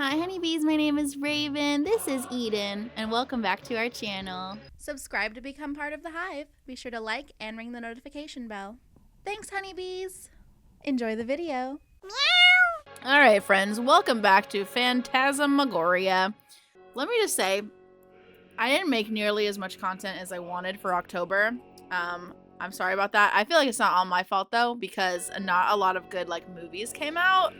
Hi honeybees, my name is Raven, this is Eden, and welcome back to our channel. Subscribe to become part of the hive. Be sure to like and ring the notification bell. Thanks honeybees! Enjoy the video. Meow! Alright friends, welcome back to Phantasmagoria. Let me just say, I didn't make nearly as much content as I wanted for October. I'm sorry about that. I feel like it's not all my fault though, because not a lot of good movies came out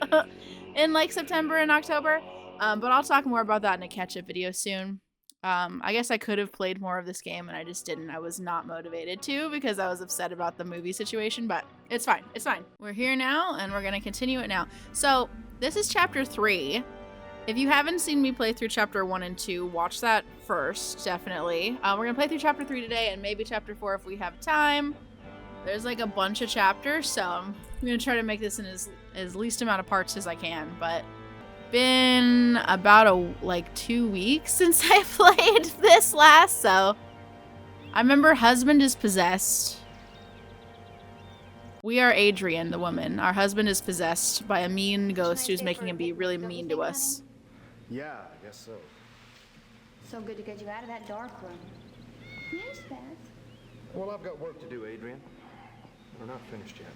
in September and October. But I'll talk more about that in a catch-up video soon. I guess I could have played more of this game and I just didn't. I was not motivated to because I was upset about the movie situation, but it's fine. It's fine. We're here now and we're gonna continue it now. So this is chapter 3. If you haven't seen me play through chapter 1 and 2, watch that first, definitely. We're gonna play through chapter 3 today and maybe chapter 4 if we have time. There's a bunch of chapters, so I'm gonna try to make this in as least amount of parts as I can, but been about 2 weeks since I played this last, so I remember husband is possessed. We are Adrian, the woman. Our husband is possessed by a mean ghost who's making him be really mean to us. Yeah, I guess so. So good to get you out of that dark room. Yes, Beth. Well, I've got work to do, Adrian. We're not finished yet.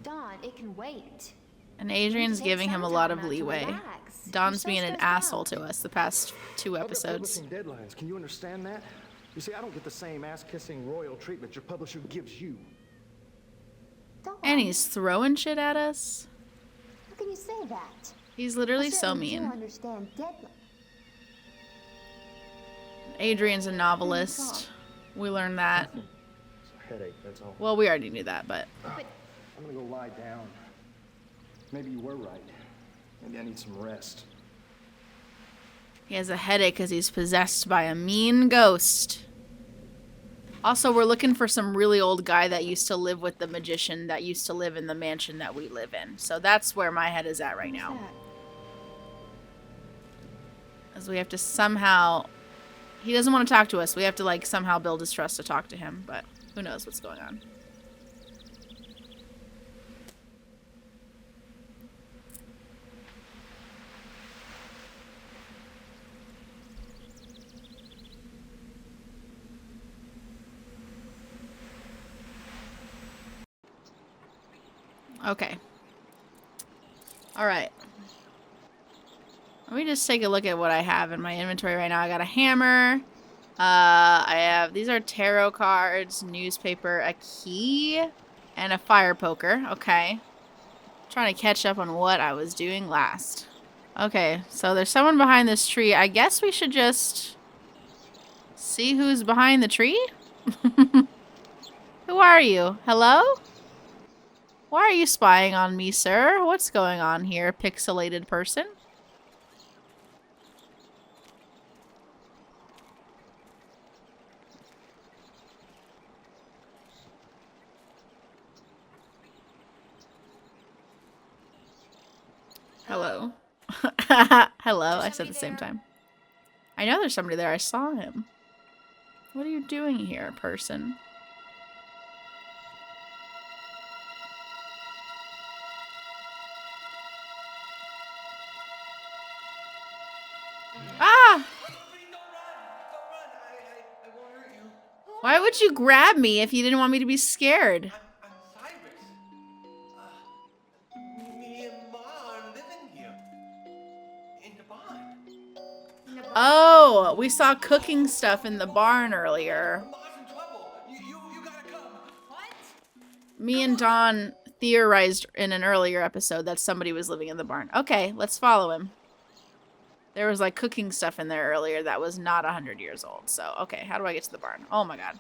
Dawn, it can wait. And Adrian's giving him a lot of leeway. Dawn's being an asshole to us the past 2 episodes. I've got publishing deadlines. Can you understand that? You see, I don't get the same ass-kissing royal treatment your publisher gives you. Dawn, And he's throwing shit at us. how can you say that? He's literally so mean. Understand deadline. Adrian's a novelist. We learned that. It's a headache, that's all. Well, we already knew that, but... I'm gonna go lie down. Maybe you were right. Maybe I need some rest. He has a headache because he's possessed by a mean ghost. Also, we're looking for some really old guy that used to live with the magician that used to live in the mansion that we live in. So that's where my head is at right now. As we have to somehow... He doesn't want to talk to us. We have to, somehow build his trust to talk to him. But who knows what's going on. Okay. Alright. Let me just take a look at what I have in my inventory right now. I got a hammer. I have... These are tarot cards, newspaper, a key, and a fire poker. Okay. Trying to catch up on what I was doing last. Okay, so there's someone behind this tree. I guess we should just... see who's behind the tree? Who are you? Hello? Why are you spying on me, sir? What's going on here, pixelated person? Hello. Hello, I said at the same time. I know there's somebody there. I saw him. What are you doing here, person? Ah! Why would you grab me if you didn't want me to be scared? I'm Cyrus. Me and Ma are living here. In the barn. Oh, we saw cooking stuff in the barn earlier. Ma's in trouble. You gotta come. What? Me and Dawn theorized in an earlier episode that somebody was living in the barn. Okay, let's follow him. There was cooking stuff in there earlier that was not 100 years old. So, okay, how do I get to the barn? Oh my god.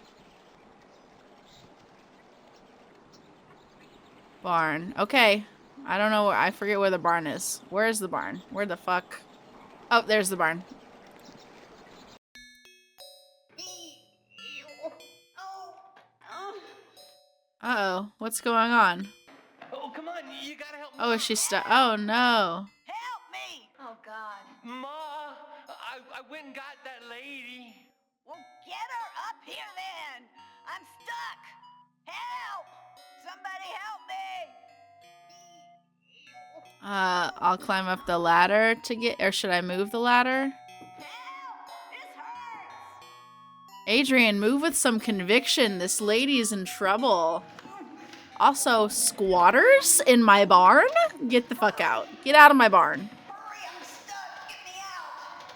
Barn. Okay. I don't know. I forget where the barn is. Where is the barn? Where the fuck? Oh, there's the barn. Uh-oh. What's going on? Oh, come on. You gotta help me. Oh, she's stuck. Oh, no. Help me! Oh, God. Ma, I went and got that lady. Well, get her up here then! I'm stuck! Help! Somebody help me! I'll climb up the ladder to get, or should I move the ladder? Adrian, move with some conviction. This lady's in trouble. Also, squatters in my barn? Get the fuck out. Get out of my barn.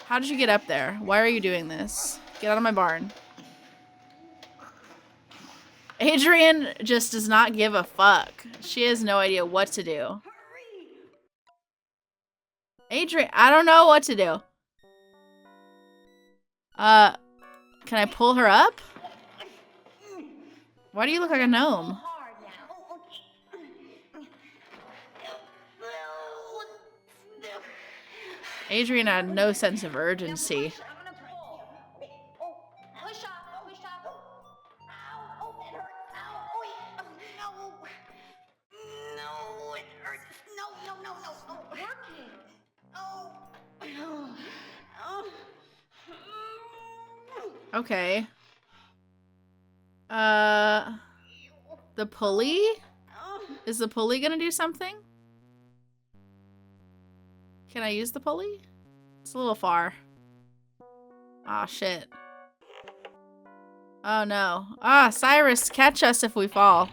How did you get up there? Why are you doing this? Get out of my barn. Adrian just does not give a fuck. She has no idea what to do. Adrian, I don't know what to do. Can I pull her up? Why do you look like a gnome? Adrian had no sense of urgency. Okay. The pulley? Is the pulley gonna do something? Can I use the pulley? It's a little far. Aw, shit. Oh no. Ah, Cyrus, catch us if we fall.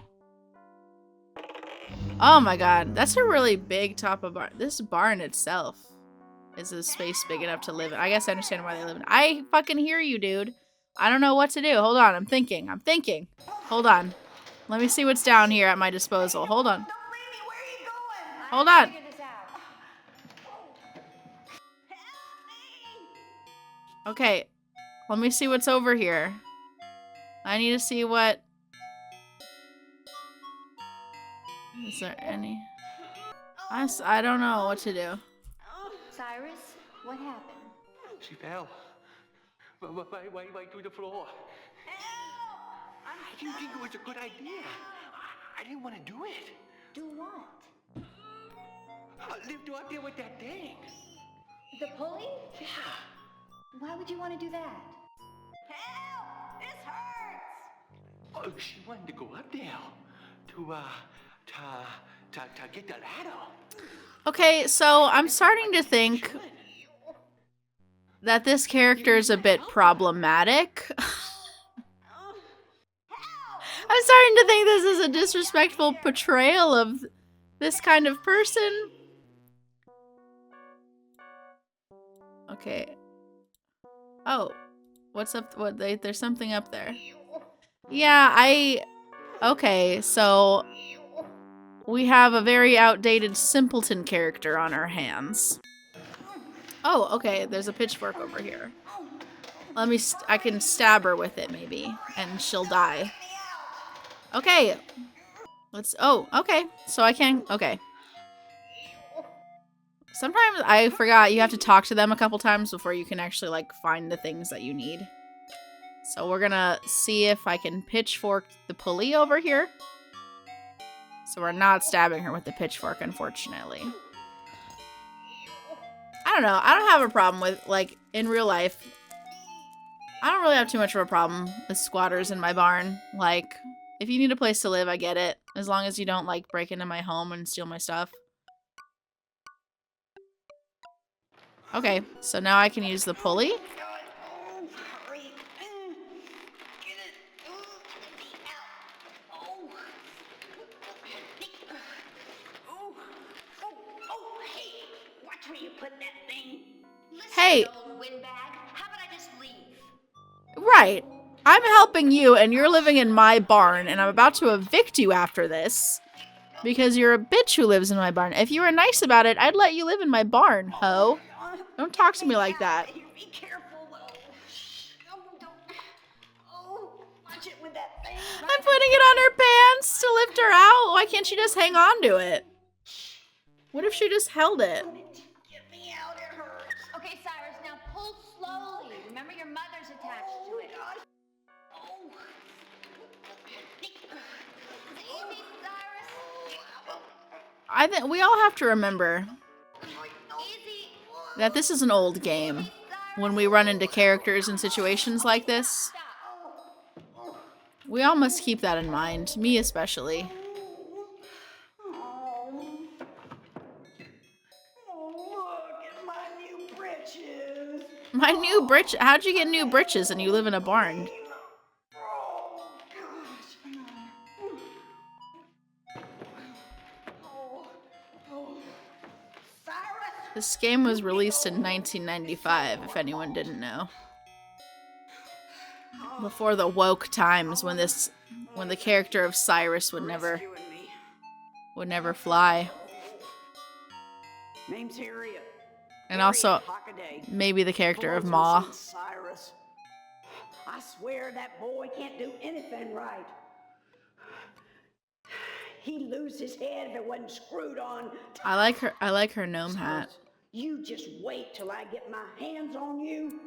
Oh my god, that's a really big top of barn. This barn itself is a space big enough to live in. I guess I understand why they live in. I fucking hear you, dude. I don't know what to do. Hold on, I'm thinking. Hold on. Let me see what's down here at my disposal. Hold on. Hold on. Okay, let me see what's over here. I need to see what... Is there any... I don't know what to do. Cyrus, what happened? She fell. Right through the floor. I didn't think it was a good idea. I didn't want to do it. Do what? Lift her up there with that thing. The pulley? Yeah. Why would you want to do that? Help! This hurts! Oh, she wanted to go up there to get the ladder. Okay, so I'm starting to think that this character is a bit problematic. I'm starting to think this is a disrespectful portrayal of this kind of person. Okay. Oh, what's up? There's something up there. Yeah, okay, so we have a very outdated simpleton character on our hands. Oh, okay, there's a pitchfork over here. I can stab her with it maybe, and she'll die. Okay. Okay, so I can, okay. Sometimes I forgot you have to talk to them a couple times before you can actually, like, find the things that you need. So we're gonna see if I can pitchfork the pulley over here. So we're not stabbing her with the pitchfork, unfortunately. I don't know. I don't have a problem with, like, in real life. I don't really have too much of a problem with squatters in my barn. Like, if you need a place to live, I get it. As long as you don't, like, break into my home and steal my stuff. Okay, so now I can use the pulley. Hey. Right. I'm helping you and you're living in my barn and I'm about to evict you after this. Because you're a bitch who lives in my barn. If you were nice about it, I'd let you live in my barn, ho. Don't talk to me like that. Be careful, though. Watch it with that thing. I'm putting it on her pants to lift her out. Why can't she just hang on to it? What if she just held it? Get me out, it hurts. Okay, Cyrus, now pull slowly. Remember your mother's attached to it. Easy, Cyrus. I think we all have to remember that this is an old game. When we run into characters in situations like this, we all must keep that in mind. Me especially. My new britch. How'd you get new britches and you live in a barn? This game was released in 1995, if anyone didn't know. Before the woke times when the character of Cyrus would never fly. Name's Harriet. And also Hockaday. maybe the character of Come Ma. on, Cyrus. I swear that boy can't do anything right. He'd lose his head if it wasn't screwed on. I like her gnome hat. You just wait till I get my hands on you.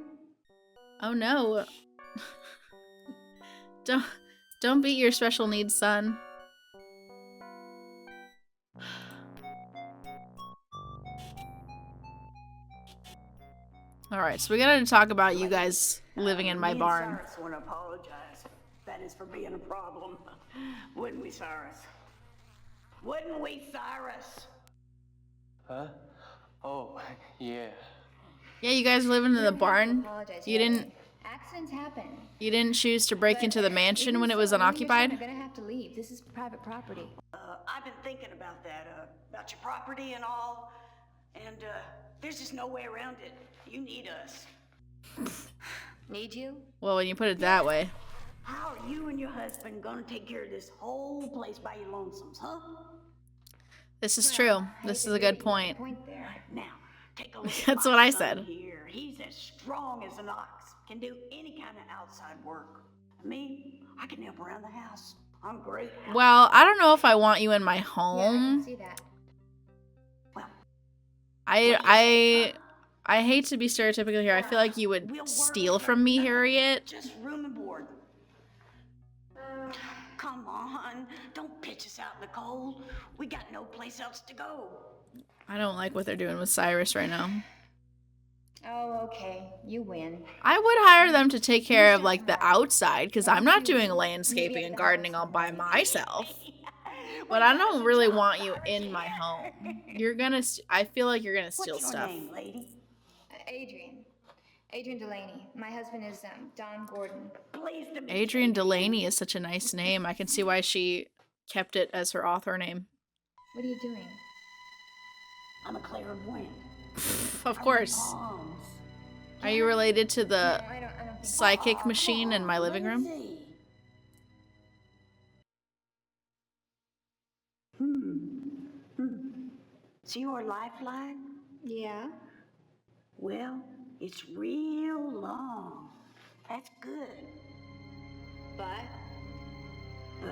Oh no. Don't beat your special needs son. Alright, so we gotta talk about you guys living in my barn. Cyrus want to apologize. That is for being a problem. Wouldn't we, Cyrus? Wouldn't we, Cyrus? Huh? Oh, yeah. Yeah, you guys are living in the barn. You didn't Accidents happen. You didn't choose to break into the mansion when it was unoccupied? You're gonna have to leave. This is private property. I've been thinking about that, about your property and all, and there's just no way around it. You need us. Need you? Well, when you put it that way. How are you and your husband gonna take care of this whole place by your lonesomes, huh? This is true. This is a good point. There. Now, take a look at That's my what I son said. Here. He's as strong as an ox. Can do any kind of outside work. Me, I can help around the house. I'm great. Well, I don't know if I want you in my Yeah, I home. can see that. Well, I hate to be stereotypical here. I feel like you would steal from me, Harriet. just room and board. Come on, don't pitch us out in the cold. We got no place else to go. I don't like what they're doing with Cyrus right now. Oh, okay. You win. I would hire them to take care of like the outside because I'm not doing landscaping and gardening all by myself. But I don't really want you in my home. I feel like you're gonna steal What's your stuff. name, lady? Adrian. Adrian Delaney. My husband is Don Gordon. Pleased to meet Adrian you. Delaney is such a nice name. I can see why she kept it as her author name. What are you doing? I'm a clairvoyant. Of course. Palms. Are you related to the No, I don't think psychic machine in my living room? Lindsay. It's your lifeline? Yeah. Well, it's real long. That's good. But But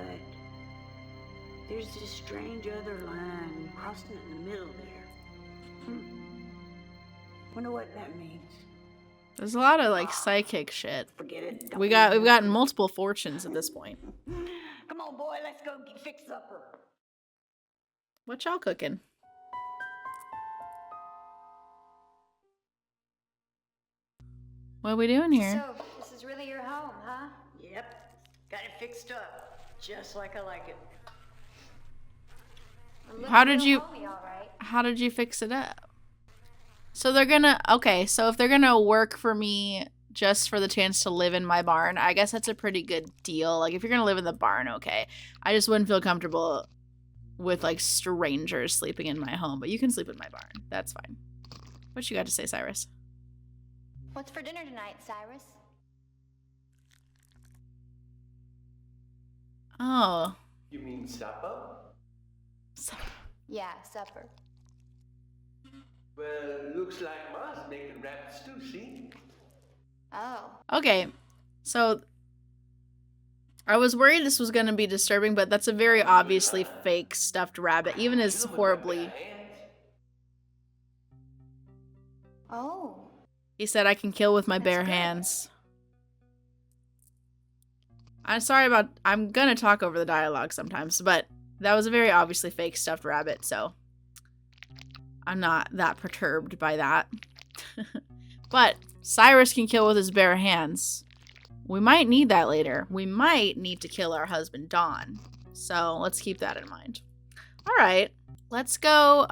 there's this strange other line crossing it in the middle there. Wonder what that means. There's a lot of like psychic shit. Forget it. Don't We've worry gotten multiple fortunes at this point. about it. Come on, boy, let's go fix supper. What y'all cooking? What are we doing here? so this is really your home, huh? Yep, got it fixed up, just like I like it. It looks How did real you- homey, all right. How did you fix it up? So they're gonna so if they're gonna work for me just for the chance to live in my barn, I guess that's a pretty good deal. Like if you're gonna live in the barn, okay. I just wouldn't feel comfortable with like strangers sleeping in my home, but you can sleep in my barn. That's fine. What you got to say, Cyrus? What's for dinner tonight, Cyrus? Oh. You mean supper? Yeah, supper. Well, looks like Ma's making rabbit stew, see? Oh. Okay. So I was worried this was going to be disturbing, but that's a very obviously fake stuffed rabbit, even as horribly. Oh. He said I can kill with my bare good. hands. I'm gonna talk over the dialogue sometimes, but that was a very obviously fake stuffed rabbit, so I'm not that perturbed by that. But Cyrus can kill with his bare hands. We might need that later. We might need to kill our husband, Don. So let's keep that in mind. All right, let's go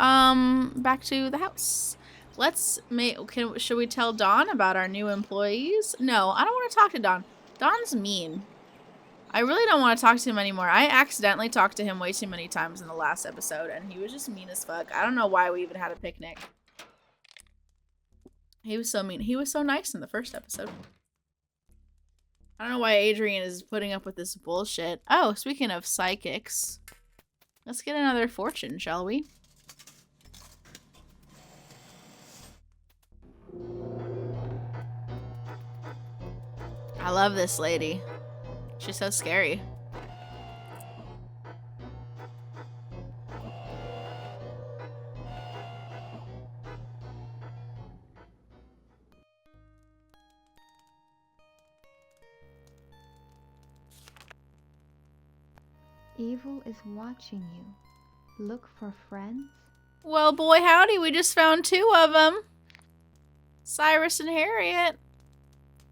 back to the house. Let's make. Should we tell Dawn about our new employees? No, I don't want to talk to Dawn. Dawn's mean. I really don't want to talk to him anymore. I accidentally talked to him way too many times in the last episode, and he was just mean as fuck. I don't know why we even had a picnic. He was so mean. He was so nice in the first episode. I don't know why Adrian is putting up with this bullshit. Oh, speaking of psychics, let's get another fortune, shall we? I love this lady. She's so scary. Evil is watching you. Look for friends. Well, boy, howdy, we just found 2 of them. Cyrus and Harriet.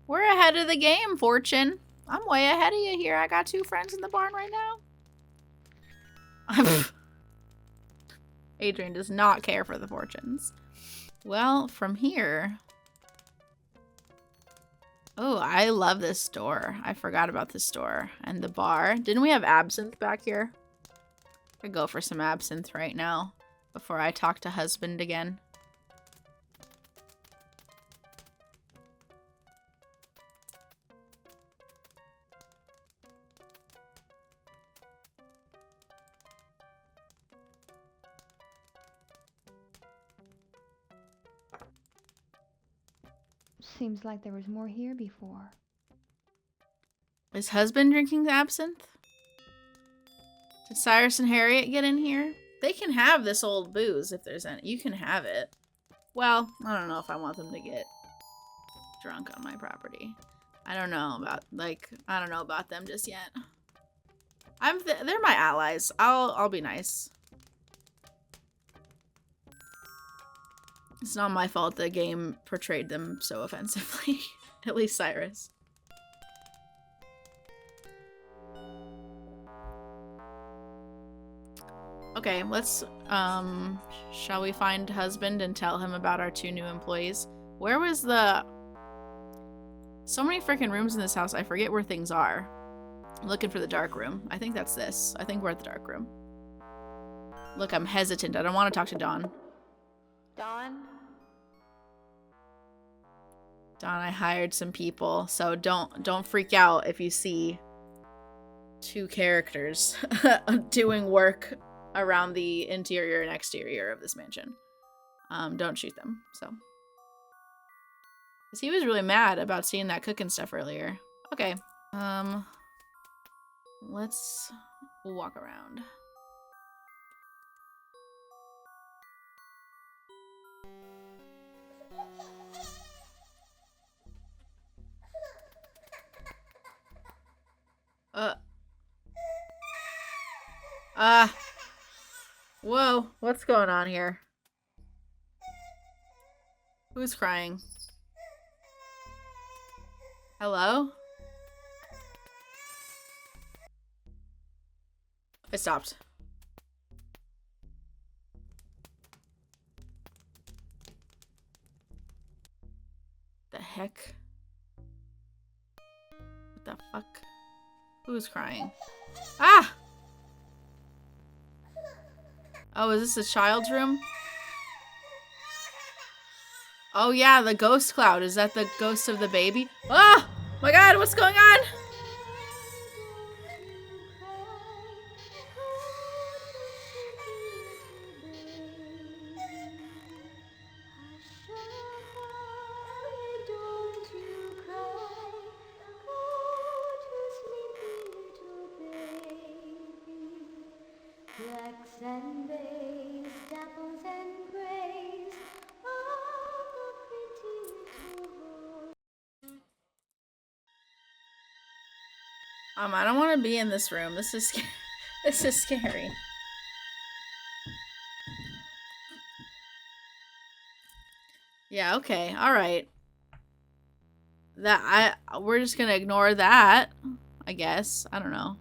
We're ahead of the game, Fortune. I'm way ahead of you here. I got 2 friends in the barn right now. Adrian does not care for the fortunes. Well, from here... Oh, I love this store. I forgot about this store. And the bar. Didn't we have absinthe back here? I could go for some absinthe right now before I talk to husband again. Seems like there was more here before. Is husband drinking the absinthe? Did Cyrus and Harriet get in here? They can have this old booze if there's any. You can have it. Well, I don't know if I want them to get drunk on my property. I don't know about, like, I don't know about them just yet. They're my allies. I'll be nice. It's not my fault the game portrayed them so offensively. At least Cyrus. Okay, let's, shall we find husband and tell him about our 2 new employees? Where was the... So many freaking rooms in this house, I forget where things are. I'm looking for the dark room. I think that's this. I think we're at the dark room. Look, I'm hesitant. I don't want to talk to Dawn. Dawn? Dawn, I hired some people, so don't freak out if you see 2 characters doing work around the interior and exterior of this mansion. Don't shoot them, so. Because he was really mad about seeing that cooking stuff earlier. Okay, let's walk around. Whoa, what's going on here? Who's crying? Hello? It stopped. The heck? What the fuck? Who's crying? Ah! Oh, is this a child's room? Oh yeah, the ghost cloud. Is that the ghost of the baby? Oh my god, what's going on? I don't want to be in this room. This is this is scary. Yeah, okay. All right. We're just going to ignore that, I guess. I don't know.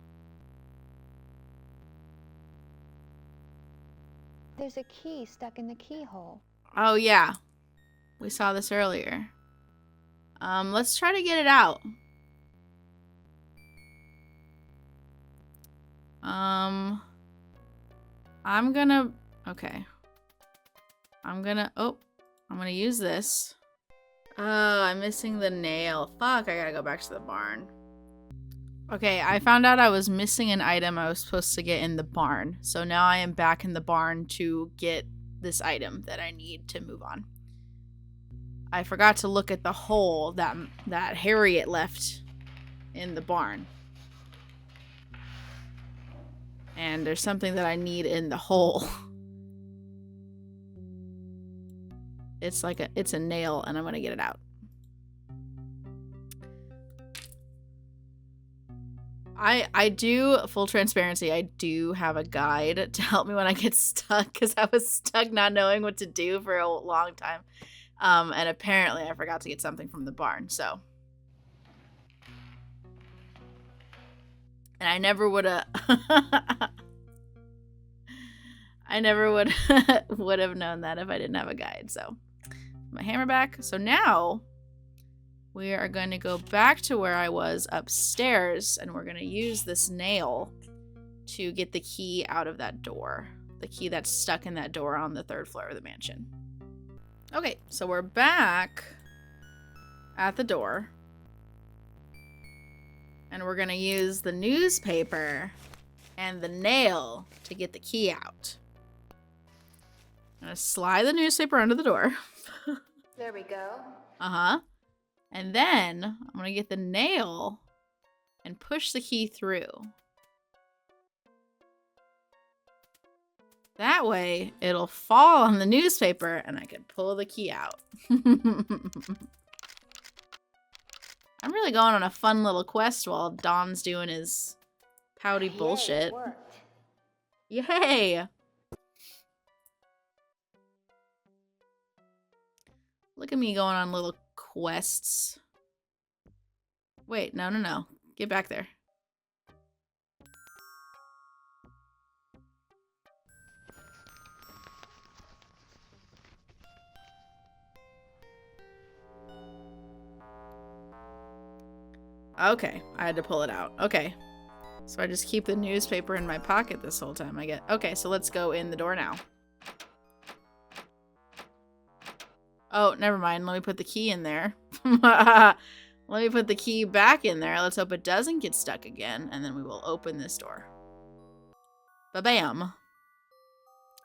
There's a key stuck in the keyhole. Oh, yeah. We saw this earlier. Let's try to get it out. I'm gonna... Okay. I'm gonna use this. Oh, I'm missing the nail. Fuck, I gotta go back to the barn. Okay, I found out I was missing an item I was supposed to get in the barn. So now I am back in the barn to get this item that I need to move on. I forgot to look at the hole that Harriet left in the barn. And there's something that I need in the hole. It's a nail, and I'm gonna get it out. I do, full transparency, I do have a guide to help me when I get stuck, because I was stuck not knowing what to do for a long time. And apparently I forgot to get something from the barn, so. And I never would have would have known that if I didn't have a guide, so. My hammer back. So now we are going to go back to where I was upstairs, and we're going to use this nail to get the key out of that door. The key that's stuck in that door on the 3rd floor of the mansion. Okay, so we're back at the door. And we're going to use the newspaper and the nail to get the key out. I'm going to slide the newspaper under the door. There we go. Uh-huh. And then I'm going to get the nail and push the key through. That way, it'll fall on the newspaper and I can pull the key out. I'm really going on a fun little quest while Don's doing his pouty bullshit. It worked. Yay! Look at me going on little quests. Wait, no. Get back there. Okay, I had to pull it out. Okay. So I just keep the newspaper in my pocket this whole time. Okay, so let's go in the door now. Oh, never mind. Let me put the key in there. Let me put the key back in there. Let's hope it doesn't get stuck again. And then we will open this door. Ba-bam.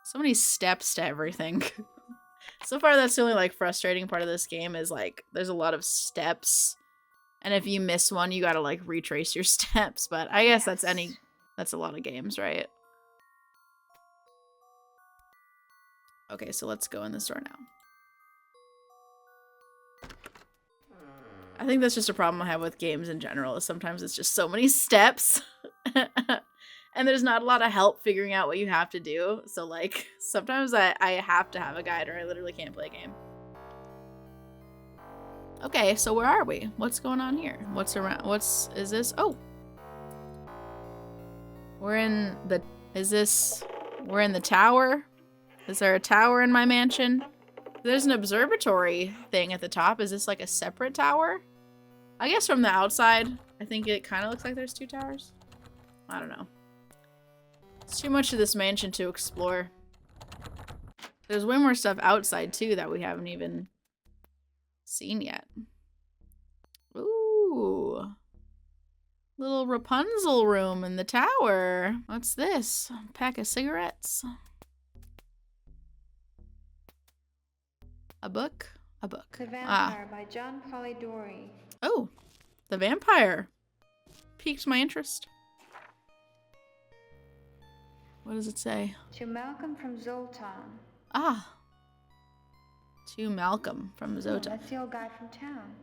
So many steps to everything. So far, that's the only, like, frustrating part of this game is, like, there's a lot of steps. And if you miss one, you gotta, like, retrace your steps. But I guess that's a lot of games, right? Okay, so let's go in this door now. I think that's just a problem I have with games in general, is sometimes it's just so many steps. And there's not a lot of help figuring out what you have to do. So, like, sometimes I have to have a guide or I literally can't play a game. Okay, so where are we? What's going on here? What's around? Is this? Oh. We're in the tower? Is there a tower in my mansion? There's an observatory thing at the top. Is this like a separate tower? I guess from the outside, I think it kind of looks like there's 2 towers. I don't know. It's too much of this mansion to explore. There's way more stuff outside too that we haven't even seen yet. Ooh. Little Rapunzel room in the tower. What's this? A pack of cigarettes. A book? A book. The Vampire by John Polidori. Oh, The Vampire. Piqued my interest. What does it say? To Malcolm from Zoltan. Ah. To Malcolm from Oh, Zoltan. that's the old guy from town.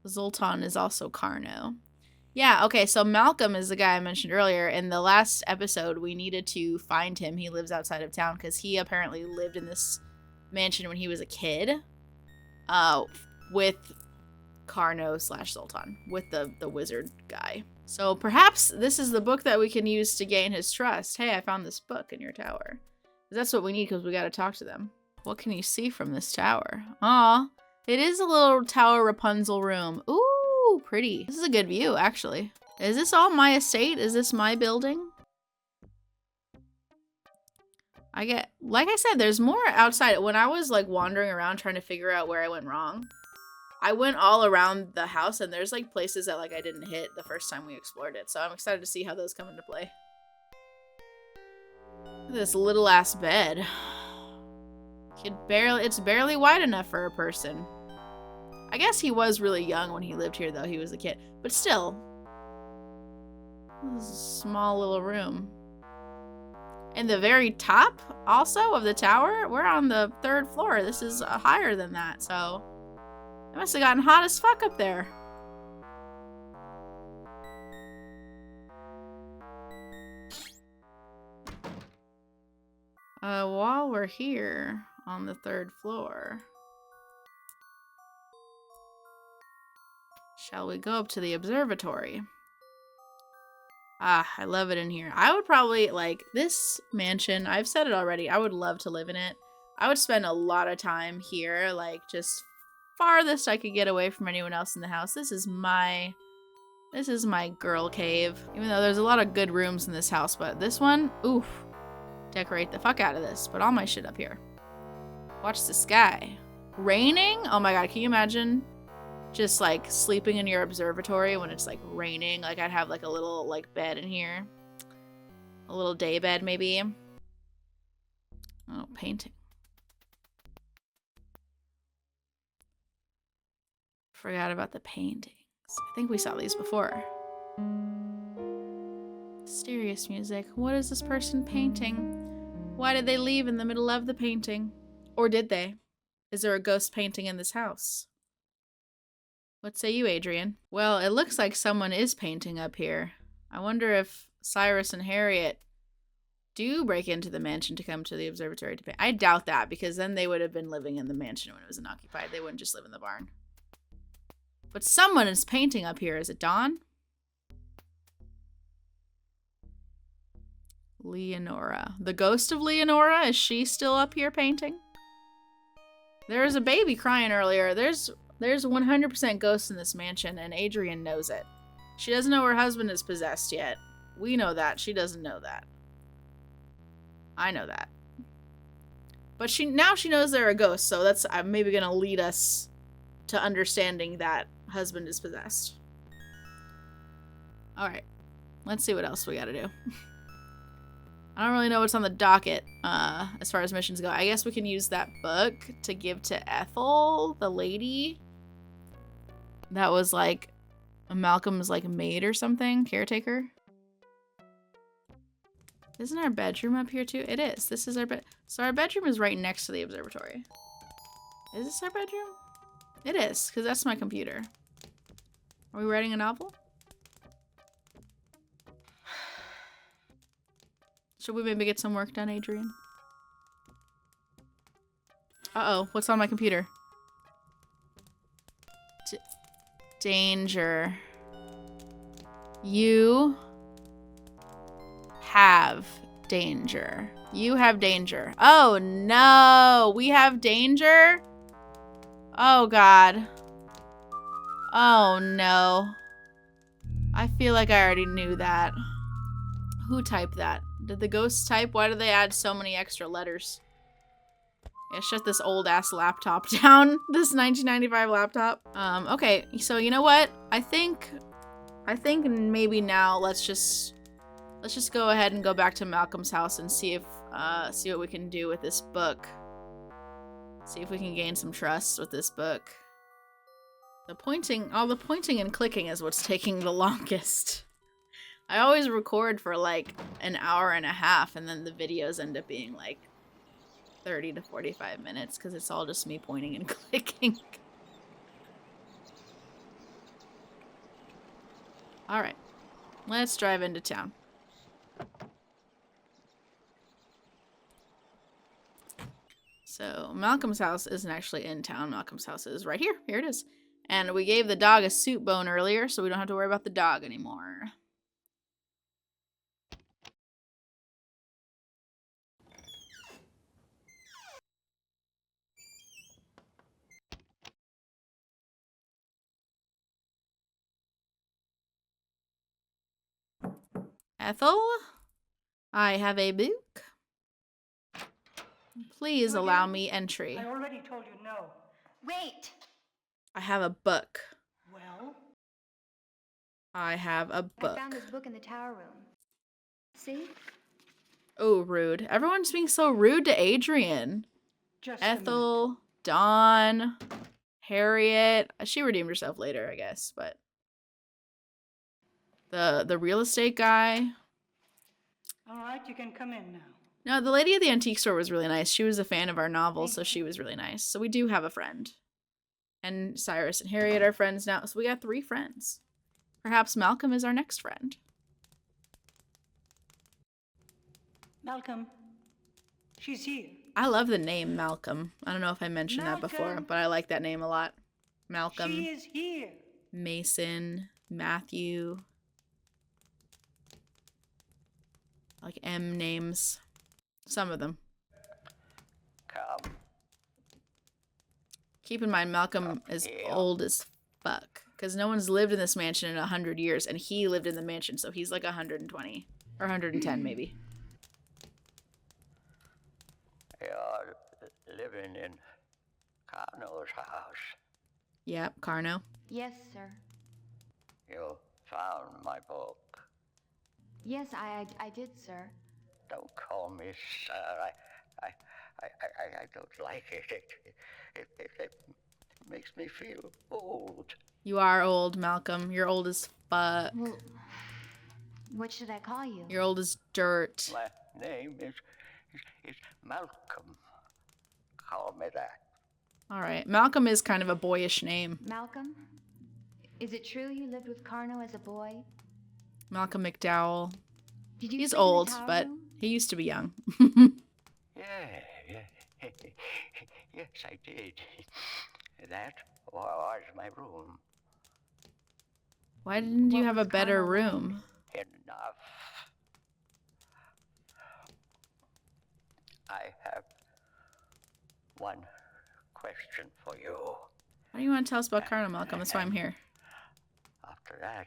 Zoltan is also Carno. Yeah, okay, so Malcolm is the guy I mentioned earlier. In the last episode, we needed to find him. He lives outside of town because he apparently lived in this mansion when he was a kid. With Carno / Zoltan. With the wizard guy. So perhaps this is the book that we can use to gain his trust. Hey, I found this book in your tower. That's what we need because we got to talk to them. What can you see from this tower? Aw, it is a little tower Rapunzel room. Ooh, pretty. This is a good view, actually. Is this all my estate? Is this my building? Like I said, there's more outside. When I was like wandering around trying to figure out where I went wrong, I went all around the house and there's like places that like I didn't hit the first time we explored it. So I'm excited to see how those come into play. Look at this little ass bed. It's barely wide enough for a person. I guess he was really young when he lived here though. He was a kid, but still. This is a small little room. And the very top also of the tower, we're on the 3rd floor. This is higher than that, so it must have gotten hot as fuck up there. While we're here on the 3rd floor, shall we go up to the observatory? Ah, I love it in here. I would probably, like, this mansion, I've said it already, I would love to live in it. I would spend a lot of time here, like, just farthest I could get away from anyone else in the house. This is my girl cave. Even though there's a lot of good rooms in this house, but this one, oof. Decorate the fuck out of this. Put all my shit up here. Watch the sky. Raining? Oh my god, can you imagine just like sleeping in your observatory when it's like raining? Like I'd have like a little like bed in here. A little day bed maybe. Oh, painting. Forgot about the paintings. I think we saw these before. Mysterious music. What is this person painting? Why did they leave in the middle of the painting? Or did they? Is there a ghost painting in this house? What say you, Adrian? Well, it looks like someone is painting up here. I wonder if Cyrus and Harriet do break into the mansion to come to the observatory to paint. I doubt that, because then they would have been living in the mansion when it was unoccupied. They wouldn't just live in the barn. But someone is painting up here. Is it Dawn? Leonora. The ghost of Leonora? Is she still up here painting? There was a baby crying earlier. There's 100% ghosts in this mansion, and Adrian knows it. She doesn't know her husband is possessed yet. We know that. She doesn't know that. I know that. But now she knows there are ghosts, so that's maybe gonna lead us to understanding that husband is possessed. Alright. Let's see what else we gotta do. I don't really know what's on the docket as far as missions go. I guess we can use that book to give to Ethel, the lady that was like Malcolm's like maid or something, caretaker. Isn't our bedroom up here too? It is. This is our bed. So our bedroom is right next to the observatory. Is this our bedroom? It is, because that's my computer. Are we writing a novel? Should we maybe get some work done, Adrian? Uh-oh, what's on my computer? Danger. You have danger. You have danger. Oh no, we have danger? Oh god. Oh no. I feel like I already knew that. Who typed that? Did the ghosts type? Why do they add so many extra letters? Yeah, shut this old ass laptop down. This 1995 laptop. Okay, so you know what? I think maybe now let's just go ahead and go back to Malcolm's house and see what we can do with this book. See if we can gain some trust with this book. All the pointing and clicking is what's taking the longest. I always record for like an hour and a half and then the videos end up being like 30 to 45 minutes because it's all just me pointing and clicking. Alright, let's drive into town. So Malcolm's house isn't actually in town. Malcolm's house is right here. Here it is. And we gave the dog a soup bone earlier, so we don't have to worry about the dog anymore. Ethel, I have a book. Please You allow again? me entry. I already told you no. Wait. I have a book. Well, I have a I found book. this book in the tower room. See? Oh, rude. Everyone's being so rude to Adrian. just a minute. Ethel, Dawn, Harriet. She redeemed herself later, I guess, but the real estate guy. All right, you can come in now. No, the lady at the antique store was really nice. She was a fan of our novel, so she was really nice. So we do have a friend. And Cyrus and Harriet are friends now, so we got 3 friends. Perhaps Malcolm is our next friend. Malcolm, she's here. I love the name Malcolm. I don't know if I mentioned that before, Malcolm. but I like that name a lot. Malcolm, She is here. Mason, Matthew. Like M names. Some of them. Come. Keep in mind, Malcolm is old as fuck. Because no one's lived in this mansion in 100 years, and he lived in the mansion, so he's like 120. Or 110, maybe. You're living in Carno's house. Yep, Carno. Yes, sir. You found my book. Yes, I did, sir. Don't call me sir. I don't like it. It makes me feel old. You are old, Malcolm. You're old as fuck. Well, what should I call you? You're old as dirt. My name is Malcolm. Call me that. Alright, Malcolm is kind of a boyish name. Malcolm? Is it true you lived with Carno as a boy? Malcolm McDowell. Did you He's sleep in the old, tower but room? he used to be young. Yeah. Yes, I did. That was my room. Why didn't you What have a was better Carno room? Enough. I have one question for you. What do you want to tell us about Carno, Malcolm? That's why I'm here. After that,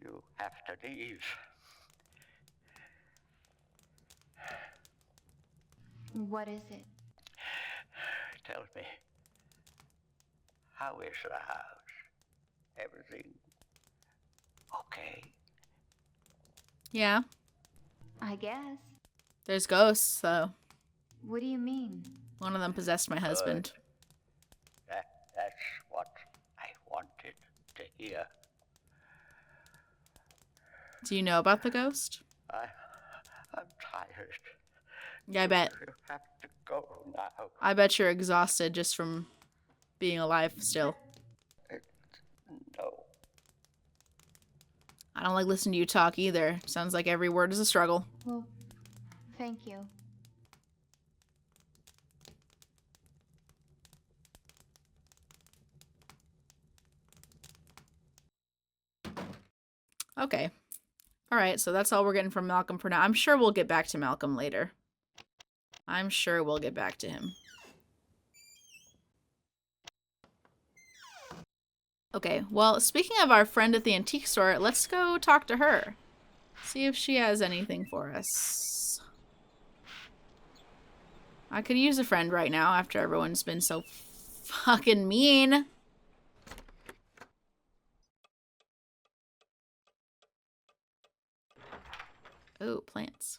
you have to leave. What is it? Tell me, how is the house? Everything okay? Yeah, I guess. there's ghosts, though. What do you mean? One of them possessed my husband. That's what I wanted to hear. Do you know about the ghost? I'm tired. Yeah, I bet. You have to go now. I bet you're exhausted just from being alive still. No. I don't like listening to you talk either. Sounds like every word is a struggle. Well, thank you. Okay. Alright, so that's all we're getting from Malcolm for now. I'm sure we'll get back to Malcolm later. I'm sure we'll get back to him. Okay, well, speaking of our friend at the antique store, let's go talk to her. See if she has anything for us. I could use a friend right now after everyone's been so fucking mean. Oh, plants.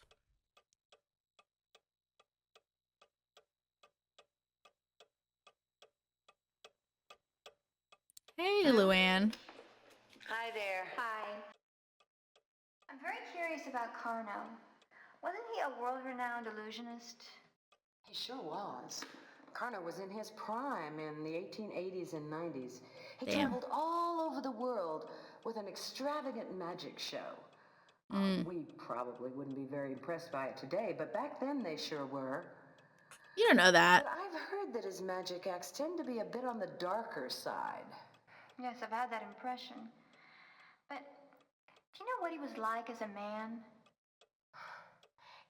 Hey, Luann. Hi there. Hi. I'm very curious about Carno. Wasn't he a world-renowned illusionist? He sure was. Carno was in his prime in the 1880s and 90s. He Damn. traveled all over the world with an extravagant magic show. We probably wouldn't be very impressed by it today, but back then they sure were. You don't know that. But I've heard that his magic acts tend to be a bit on the darker side. Yes, I've had that impression. But do you know what he was like as a man?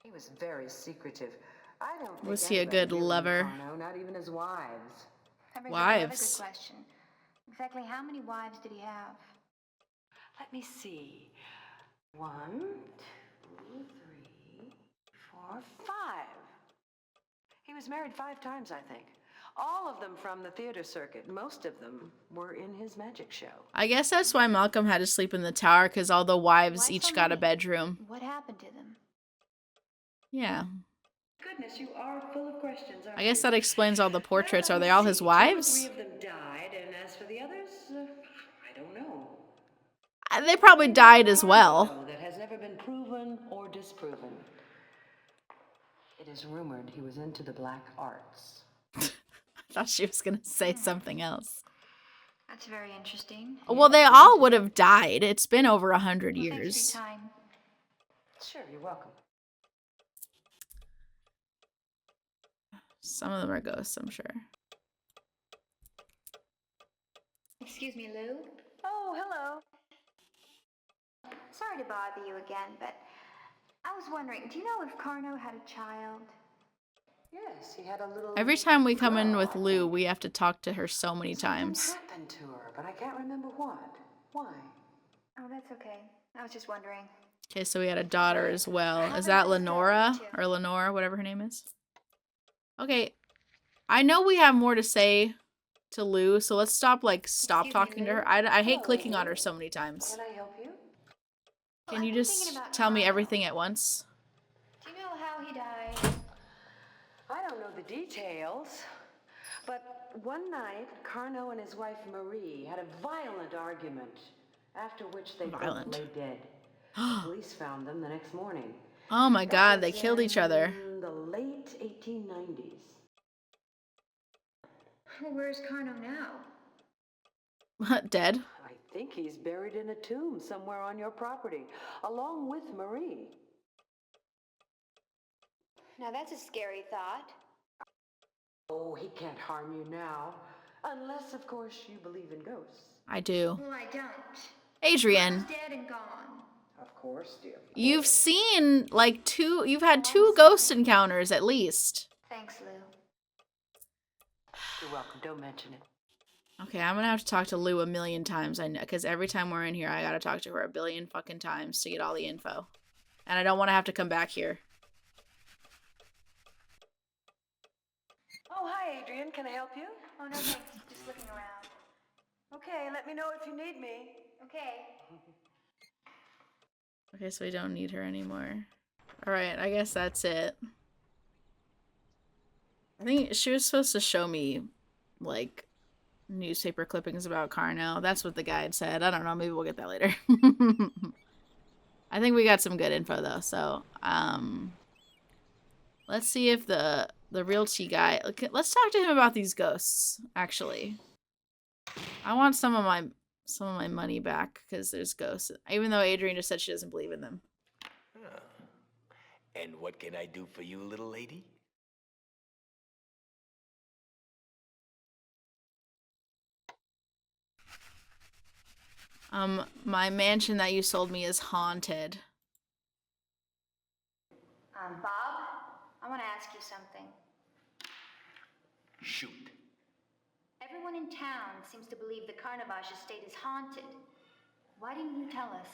He was very secretive. I don't think Was he a anybody good really knew lover? Carno, not even his wives. That brings up another good Wives. question. Exactly how many wives did he have? Let me see. 1, 2, 3, 4, 5. He was married 5 times, I think. All of them from the theater circuit. Most of them were in his magic show. I guess that's why Malcolm had to sleep in the tower, because all the wives Why each so got a many? bedroom. What happened to them? Yeah. Goodness, you are full of questions, aren't I guess you? that explains all the portraits. Well, Are they all his see, 2 or 3 wives? of them died, and as for the others, I don't know. They probably died as well. Though, that has never been proven or disproven. It is rumored he was into the black arts. I thought she was going to say something else. That's very interesting. Well, they all would have died. It's been over 100 Well, years. thanks for your time. Sure, you're welcome. Some of them are ghosts, I'm sure. Excuse me, Lou. Oh, hello. Sorry to bother you again, but I was wondering, do you know if Carno had a child? Yes, he had a little... Every time we come in with Lou, we have to talk to her so many Something times. happened to her, but I can't remember what. Why? Oh, that's okay. I was just wondering. Okay, so we had a daughter as well. Is that Lenora? Or Lenore, whatever her name is? Okay. I know we have more to say to Lou, so let's stop talking to her. I hate clicking on her so many times. Can I help you? Can you just tell me everything at once? Do you know how he died? I don't know the details, but one night, Carno and his wife Marie had a violent argument, after which they both lay dead. Police found them the next morning. Oh my god, they killed each other. In the late 1890s. Well, where's Carno now? Dead? I think he's buried in a tomb somewhere on your property, along with Marie. Now that's a scary thought. Oh, he can't harm you now. Unless, of course, you believe in ghosts. I do. Well, I don't. Adrian. He's dead and gone. Of course, dear. You've seen, you've had 2 ghost encounters at least. Thanks, Lou. You're welcome. Don't mention it. Okay, I'm gonna have to talk to Lou a million times, I know, because every time we're in here, I gotta talk to her a billion fucking times to get all the info. And I don't want to have to come back here. Oh, hi, Adrian. Can I help you? Oh, no thanks. Just looking around. Okay, let me know if you need me. Okay. Okay, so we don't need her anymore. Alright, I guess that's it. I think she was supposed to show me, newspaper clippings about Carno. That's what the guide said. I don't know, maybe we'll get that later. I think we got some good info, though, so, let's see if the realty guy... Let's talk to him about these ghosts, actually. I want some of my money back, because there's ghosts. Even though Adrienne just said she doesn't believe in them. And what can I do for you, little lady? My mansion that you sold me is haunted. Bob, I want to ask you something. Shoot. Everyone in town seems to believe the Carnivage estate is haunted. Why didn't you tell us?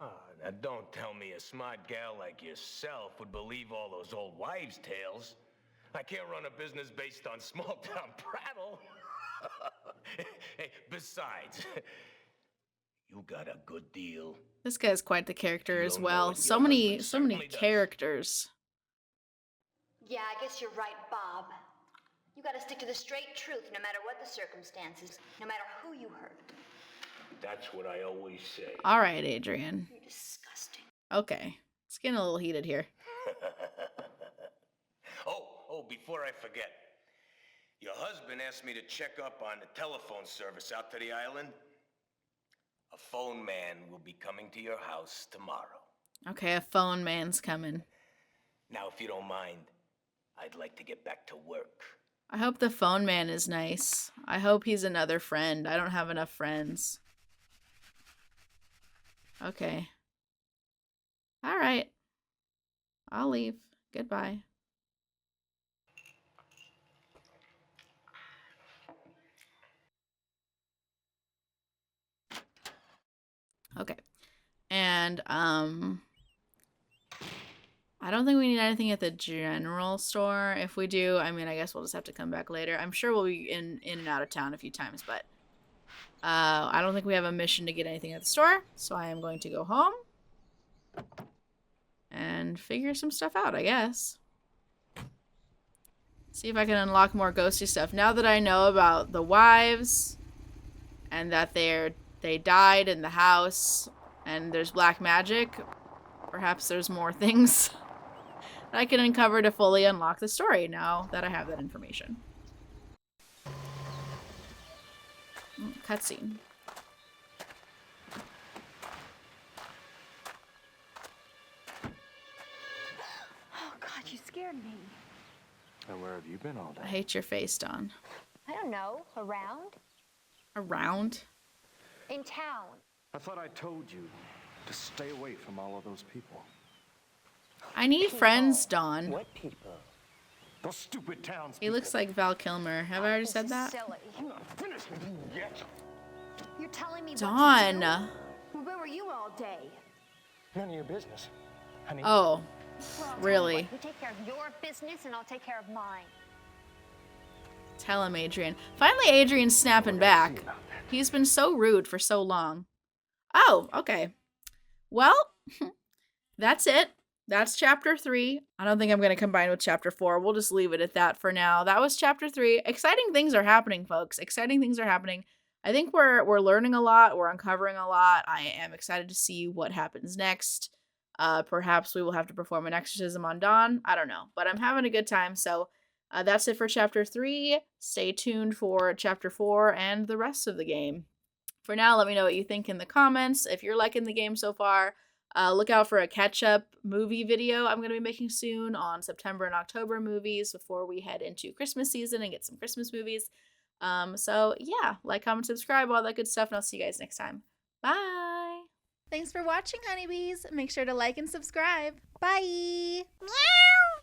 Now don't tell me a smart gal like yourself would believe all those old wives' tales. I can't run a business based on small-town prattle. Hey, besides, you got a good deal. This guy's quite the character as well. So many characters. Yeah, I guess you're right, Bob. You gotta stick to the straight truth no matter what the circumstances, no matter who you hurt. That's what I always say. All right, Adrian. You're disgusting. Okay. It's getting a little heated here. Oh, before I forget. Your husband asked me to check up on the telephone service out to the island. A phone man will be coming to your house tomorrow. Okay, a phone man's coming. Now, if you don't mind, I'd like to get back to work. I hope the phone man is nice. I hope he's another friend. I don't have enough friends. Okay. All right. I'll leave. Goodbye. Okay. And And I don't think we need anything at the general store. If we do, I mean, I guess we'll just have to come back later. I'm sure we'll be in and out of town a few times, but I don't think we have a mission to get anything at the store. So I am going to go home and figure some stuff out, I guess. See if I can unlock more ghosty stuff. Now that I know about the wives and that they died in the house and there's black magic, perhaps there's more things that I can uncover to fully unlock the story now that I have that information. Cutscene. Oh, God, you scared me. And where have you been all day? I hate your face, Dawn. I don't know. Around? Around? In town. I thought I told you to stay away from all of those people. I need friends, Dawn. What people? Those stupid towns. He looks like Val Kilmer. Have I already said that? Silly. I'm not finished with you yet. You're telling me Dawn. what to do? Well, where were you all day? None of your business, honey. Oh, Well, I'll tell you really? what, you take care of your business and I'll take care of mine. Tell him, Adrian. Finally, Adrian's snapping back. He's been so rude for so long. Oh, okay. Well, that's it. That's chapter 3. I don't think I'm going to combine with chapter 4. We'll just leave it at that for now. That was chapter 3. Exciting things are happening, folks. Exciting things are happening. I think we're learning a lot. We're uncovering a lot. I am excited to see what happens next. Perhaps we will have to perform an exorcism on Dawn. I don't know. But I'm having a good time. So that's it for chapter 3. Stay tuned for chapter 4 and the rest of the game. For now, let me know what you think in the comments. If you're liking the game so far, look out for a catch-up movie video I'm going to be making soon on September and October movies before we head into Christmas season and get some Christmas movies. So yeah, like, comment, subscribe, all that good stuff, and I'll see you guys next time. Bye! Thanks for watching, honeybees. Make sure to like and subscribe. Bye! Meow!